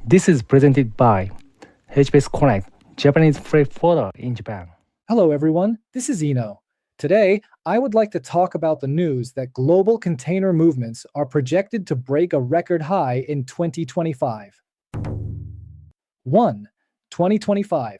This is presented by HBase Connect, Japanese freight forwarder in Japan. Hello, everyone. This is Eno. Today, I would like to talk about the news that global container movements are projected to break a record high in 2025. 1. 2025.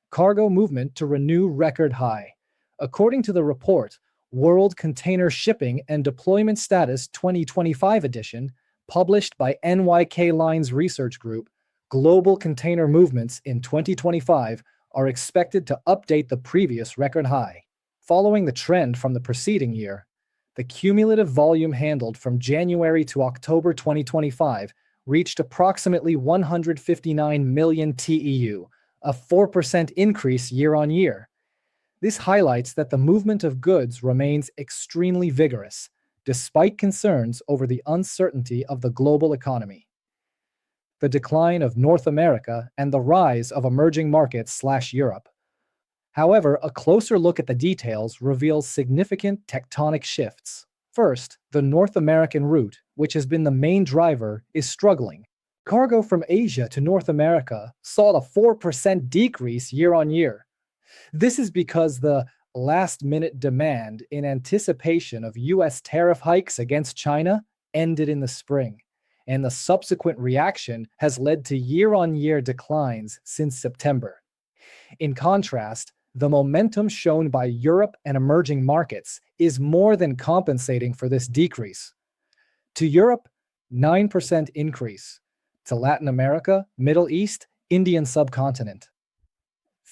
Cargo movement to renew record high. According to the report, World Container Shipping and Deployment Status 2025 edition, published by NYK Lines Research Group, global container movements in 2025 are expected to update the previous record high. Following the trend from the preceding year, the cumulative volume handled from January to October 2025 reached approximately 159 million TEU, a 4% increase year on year. This highlights that the movement of goods remains extremely vigorous, despite concerns over the uncertainty of the global economy. The decline of North America and the rise of emerging markets/Europe. However, a closer look at the details reveals significant tectonic shifts. First, the North American route, which has been the main driver, is struggling. Cargo from Asia to North America saw a 4% decrease year on year. This is because the last-minute demand in anticipation of U.S. tariff hikes against China ended in the spring, and the subsequent reaction has led to year-on-year declines since September. In contrast, the momentum shown by Europe and emerging markets is more than compensating for this decrease. To Europe, 9% increase. To Latin America, Middle East, Indian subcontinent,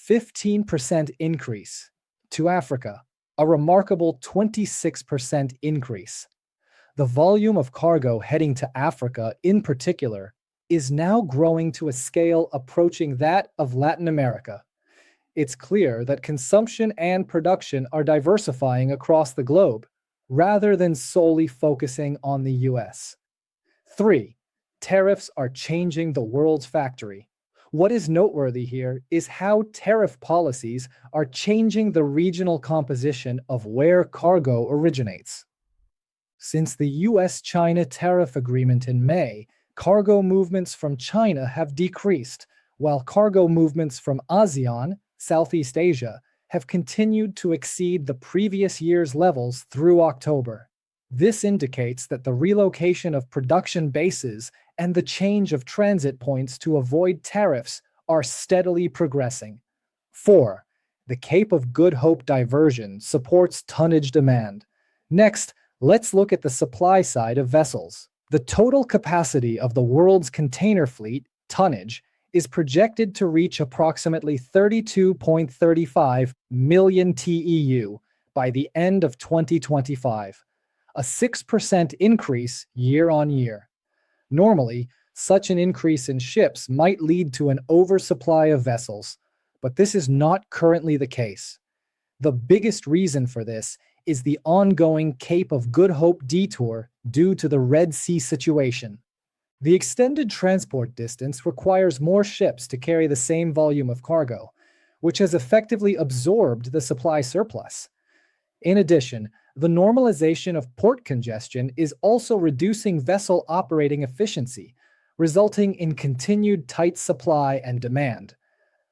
15% increase. To Africa, a remarkable 26% increase. The volume of cargo heading to Africa, in particular, is now growing to a scale approaching that of Latin America. It's clear that consumption and production are diversifying across the globe, rather than solely focusing on the US. 3. Tariffs are changing the world's factory. What is noteworthy here is how tariff policies are changing the regional composition of where cargo originates. Since the US-China tariff agreement in May, cargo movements from China have decreased, while cargo movements from ASEAN, Southeast Asia, have continued to exceed the previous year's levels through October. This indicates that the relocation of production bases and the change of transit points to avoid tariffs are steadily progressing. 4. The Cape of Good Hope diversion supports tonnage demand. Next, let's look at the supply side of vessels. The total capacity of the world's container fleet, tonnage, is projected to reach approximately 32.35 million TEU by the end of 2025, a 6% increase year on year. Normally, such an increase in ships might lead to an oversupply of vessels, but this is not currently the case. The biggest reason for this is the ongoing Cape of Good Hope detour due to the Red Sea situation. The extended transport distance requires more ships to carry the same volume of cargo, which has effectively absorbed the supply surplus. In addition, the normalization of port congestion is also reducing vessel operating efficiency, resulting in continued tight supply and demand.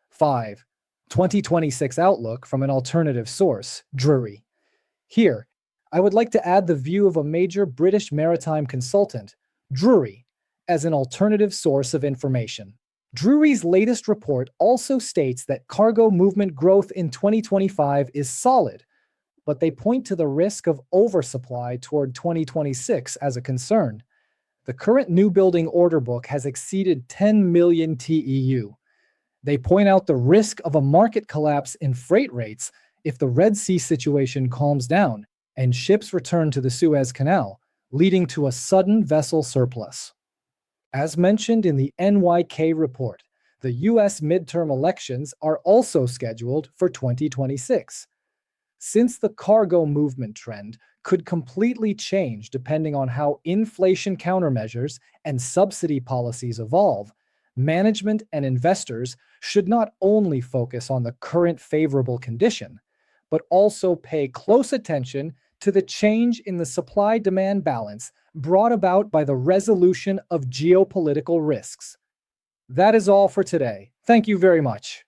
5. 2026 outlook from an alternative source, Drewry. Here, I would like to add the view of a major British maritime consultant, Drewry, as an alternative source of information. Drewry's latest report also states that cargo movement growth in 2025 is solid, but they point to the risk of oversupply toward 2026 as a concern. The current new building order book has exceeded 10 million TEU. They point out the risk of a market collapse in freight rates if the Red Sea situation calms down and ships return to the Suez Canal, leading to a sudden vessel surplus. As mentioned in the NYK report, the US midterm elections are also scheduled for 2026. Since the cargo movement trend could completely change depending on how inflation countermeasures and subsidy policies evolve, management and investors should not only focus on the current favorable condition, but also pay close attention to the change in the supply-demand balance brought about by the resolution of geopolitical risks. That is all for today. Thank you very much.